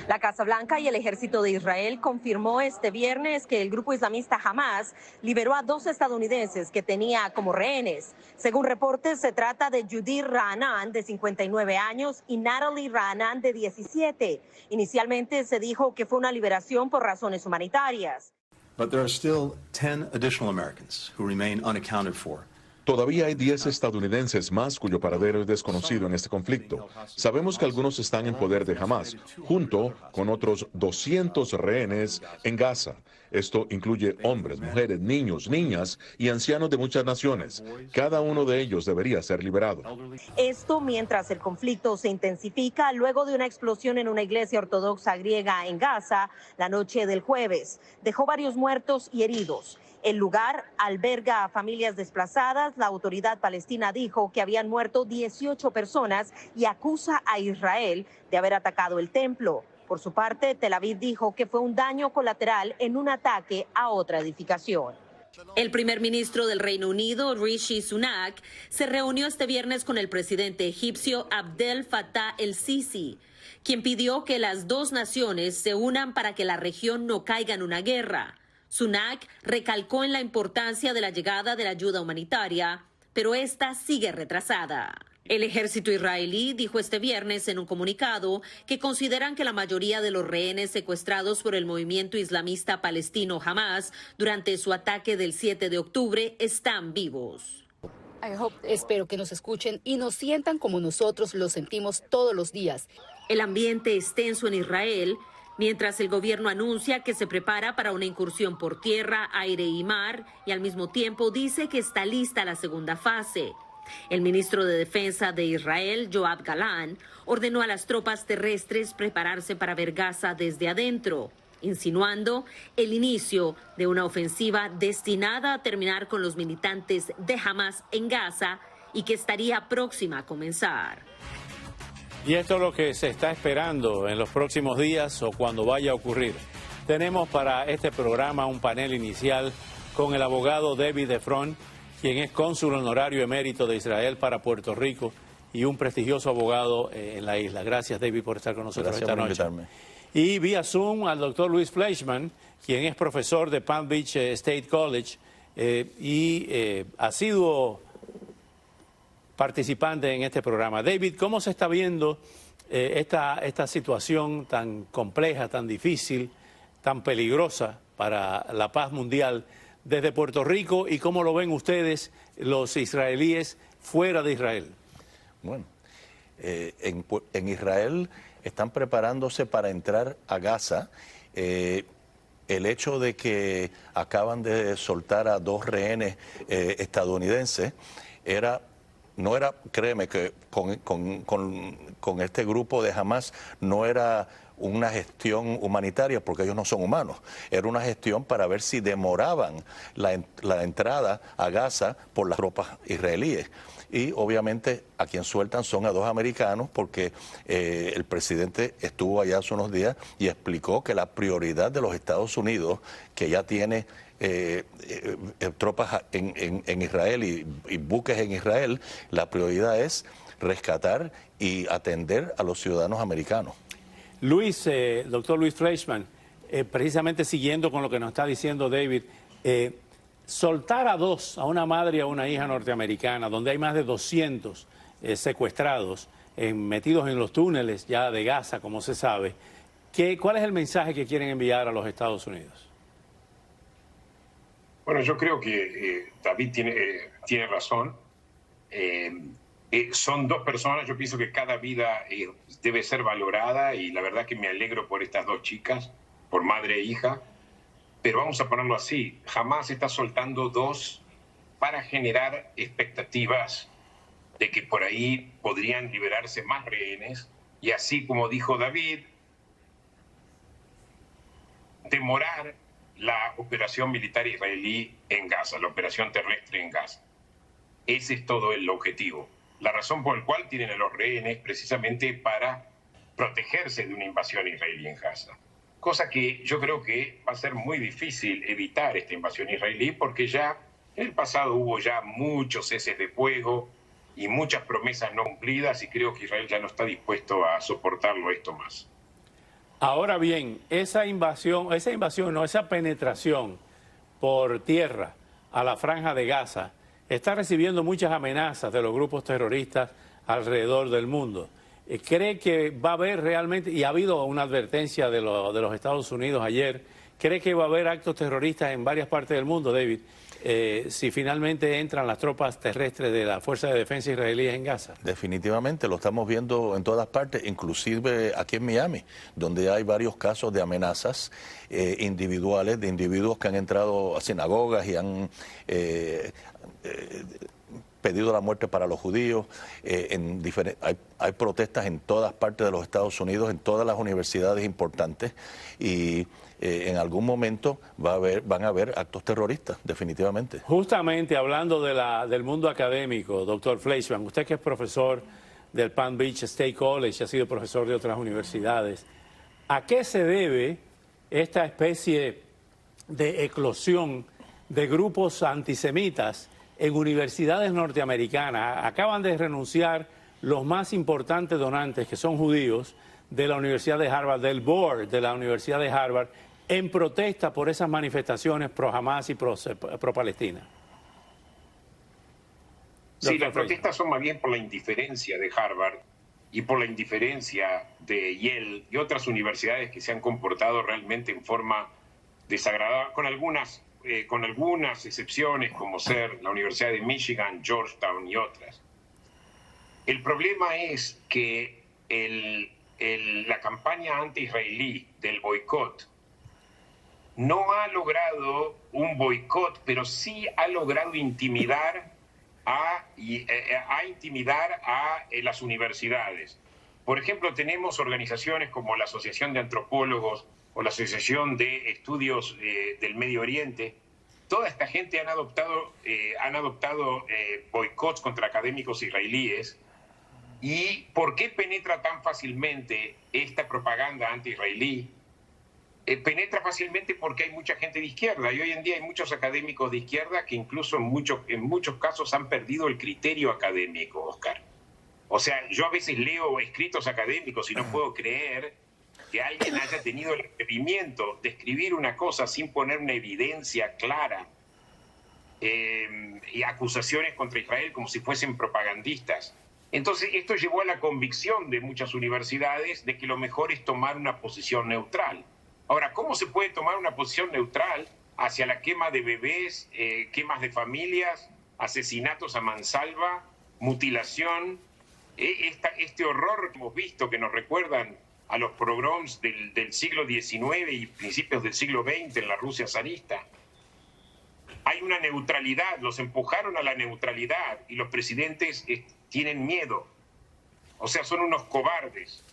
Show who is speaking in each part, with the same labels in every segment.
Speaker 1: La Casa Blanca y el ejército de Israel confirmó este viernes que el grupo islamista Hamas liberó a 2 estadounidenses que tenía como rehenes. Según reportes, se trata de Judith Raanan, de 59 años, y Natalie Raanan, de 17. Inicialmente se dijo que fue una liberación por razones humanitarias.
Speaker 2: But there are still 10 additional Americans who remain unaccounted for.
Speaker 3: Todavía hay 10 estadounidenses más cuyo paradero es desconocido en este conflicto. Sabemos que algunos están en poder de Hamas, junto con otros 200 rehenes en Gaza. Esto incluye hombres, mujeres, niños, niñas y ancianos de muchas naciones. Cada uno de ellos debería ser liberado.
Speaker 1: Esto mientras el conflicto se intensifica luego de una explosión en una iglesia ortodoxa griega en Gaza la noche del jueves. Dejó varios muertos y heridos. El lugar alberga a familias desplazadas. La autoridad palestina dijo que habían muerto 18 personas y acusa a Israel de haber atacado el templo. Por su parte, Tel Aviv dijo que fue un daño colateral en un ataque a otra edificación. El primer ministro del Reino Unido, Rishi Sunak, se reunió este viernes con el presidente egipcio Abdel Fattah el-Sisi, quien pidió que las dos naciones se unan para que la región no caiga en una guerra. Sunak recalcó en la importancia de la llegada de la ayuda humanitaria, pero esta sigue retrasada. El ejército israelí dijo este viernes en un comunicado que consideran que la mayoría de los rehenes secuestrados por el movimiento islamista palestino Hamas durante su ataque del 7 de octubre están vivos.
Speaker 4: Espero que nos escuchen y nos sientan como nosotros lo sentimos todos los días.
Speaker 1: El ambiente es tenso en Israel, mientras el gobierno anuncia que se prepara para una incursión por tierra, aire y mar, y al mismo tiempo dice que está lista la segunda fase. El ministro de Defensa de Israel, Yoav Galán, ordenó a las tropas terrestres prepararse para ver Gaza desde adentro, insinuando el inicio de una ofensiva destinada a terminar con los militantes de Hamas en Gaza y que estaría próxima a comenzar.
Speaker 5: Y esto es lo que se está esperando en los próximos días o cuando vaya a ocurrir. Tenemos para este programa un panel inicial con el abogado David Efron, quien es cónsul honorario emérito de Israel para Puerto Rico y un prestigioso abogado en la isla. Gracias, David, por estar con nosotros esta noche. Y vía Zoom al doctor Luis Fleischman, quien es profesor de Palm Beach State College y asiduo participante en este programa. David, ¿cómo se está viendo esta situación tan compleja, tan difícil, tan peligrosa para la paz mundial desde Puerto Rico y cómo lo ven ustedes, los israelíes, fuera de Israel?
Speaker 6: Bueno, en Israel están preparándose para entrar a Gaza. El hecho de que acaban de soltar a 2 rehenes estadounidenses no era, créeme que con este grupo de Hamas no era una gestión humanitaria porque ellos no son humanos, era una gestión para ver si demoraban la entrada a Gaza por las tropas israelíes. Y obviamente a quien sueltan son a 2 americanos porque el presidente estuvo allá hace unos días y explicó que la prioridad de los Estados Unidos, que ya tiene tropas en Israel y buques en Israel, la prioridad es rescatar y atender a los ciudadanos americanos.
Speaker 5: Luis, doctor Luis Fleischman, precisamente siguiendo con lo que nos está diciendo David, soltar a 2, a una madre y a una hija norteamericana, donde hay más de 200 secuestrados, metidos en los túneles ya de Gaza, como se sabe, ¿cuál es el mensaje que quieren enviar a los Estados Unidos?
Speaker 7: Bueno, yo creo que David tiene razón. Son 2 personas, yo pienso que cada vida debe ser valorada y la verdad que me alegro por estas 2 chicas, por madre e hija, pero vamos a ponerlo así, Hamas está soltando 2 para generar expectativas de que por ahí podrían liberarse más rehenes y así como dijo David, demorar la operación militar israelí en Gaza, la operación terrestre en Gaza. Ese es todo el objetivo. La razón por la cual tienen a los rehenes precisamente para protegerse de una invasión israelí en Gaza. Cosa que yo creo que va a ser muy difícil evitar esta invasión israelí porque ya en el pasado hubo ya muchos ceses de fuego y muchas promesas no cumplidas y creo que Israel ya no está dispuesto a soportarlo esto más.
Speaker 5: Ahora bien, esa penetración por tierra a la Franja de Gaza está recibiendo muchas amenazas de los grupos terroristas alrededor del mundo. ¿Cree que va a haber realmente, y ha habido una advertencia de los Estados Unidos ayer, cree que va a haber actos terroristas en varias partes del mundo, David, si finalmente entran las tropas terrestres de la Fuerza de Defensa israelíes en Gaza?
Speaker 6: Definitivamente, lo estamos viendo en todas partes, inclusive aquí en Miami, donde hay varios casos de amenazas individuales, de individuos que han entrado a sinagogas y han pedido la muerte para los judíos. Hay protestas en todas partes de los Estados Unidos, en todas las universidades importantes, y en algún momento van a haber actos terroristas, definitivamente.
Speaker 5: Justamente hablando del mundo académico, doctor Fleischman, usted que es profesor del Palm Beach State College, ha sido profesor de otras universidades, ¿a qué se debe esta especie de eclosión de grupos antisemitas en universidades norteamericanas? Acaban de renunciar los más importantes donantes, que son judíos, de la Universidad de Harvard, del board de la Universidad de Harvard, en protesta por esas manifestaciones pro Hamas y pro Palestina.
Speaker 7: Sí, las protestas son más bien por la indiferencia de Harvard y por la indiferencia de Yale y otras universidades que se han comportado realmente en forma desagradable, con algunas excepciones, como ser la Universidad de Michigan, Georgetown y otras. El problema es que la campaña anti-israelí del boicot no ha logrado un boicot, pero sí ha logrado intimidar a las universidades. Por ejemplo, tenemos organizaciones como la Asociación de Antropólogos o la Asociación de Estudios del Medio Oriente. Toda esta gente han adoptado boicots contra académicos israelíes. ¿Y por qué penetra tan fácilmente esta propaganda anti-israelí? Penetra fácilmente porque hay mucha gente de izquierda, y hoy en día hay muchos académicos de izquierda que incluso en muchos casos han perdido el criterio académico, Oscar. O sea, yo a veces leo escritos académicos y no puedo creer que alguien haya tenido el atrevimiento de escribir una cosa sin poner una evidencia clara y acusaciones contra Israel como si fuesen propagandistas. Entonces, esto llevó a la convicción de muchas universidades de que lo mejor es tomar una posición neutral. Ahora, ¿cómo se puede tomar una posición neutral hacia la quema de bebés, quemas de familias, asesinatos a mansalva, mutilación? Este horror que hemos visto, que nos recuerdan a los pogroms del siglo XIX y principios del siglo XX en la Rusia zarista. Hay una neutralidad, los empujaron a la neutralidad y los presidentes tienen miedo. O sea, son unos cobardes.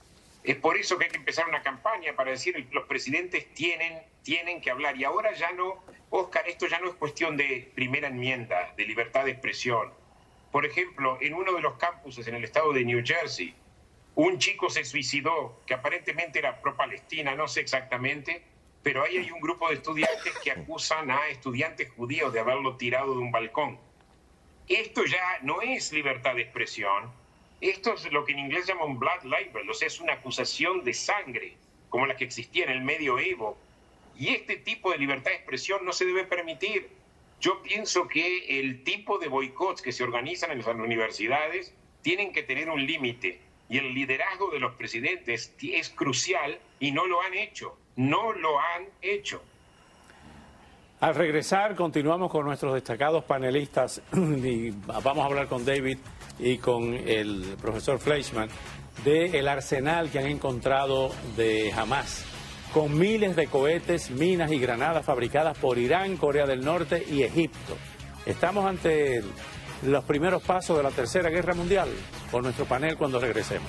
Speaker 7: Es por eso que hay que empezar una campaña para decir que los presidentes tienen que hablar. Y ahora ya no, Oscar, esto ya no es cuestión de primera enmienda, de libertad de expresión. Por ejemplo, en uno de los campuses en el estado de New Jersey, un chico se suicidó, que aparentemente era pro-Palestina, no sé exactamente, pero ahí hay un grupo de estudiantes que acusan a estudiantes judíos de haberlo tirado de un balcón. Esto ya no es libertad de expresión. Esto es lo que en inglés llaman blood libel, o sea, es una acusación de sangre, como la que existía en el medioevo. Y este tipo de libertad de expresión no se debe permitir. Yo pienso que el tipo de boicots que se organizan en las universidades tienen que tener un límite. Y el liderazgo de los presidentes es crucial y no lo han hecho. No lo han hecho.
Speaker 5: Al regresar, continuamos con nuestros destacados panelistas y vamos a hablar con David y con el profesor Fleischman del arsenal que han encontrado de Hamas, con miles de cohetes, minas y granadas fabricadas por Irán, Corea del Norte y Egipto. Estamos ante los primeros pasos de la Tercera Guerra Mundial, con nuestro panel cuando regresemos.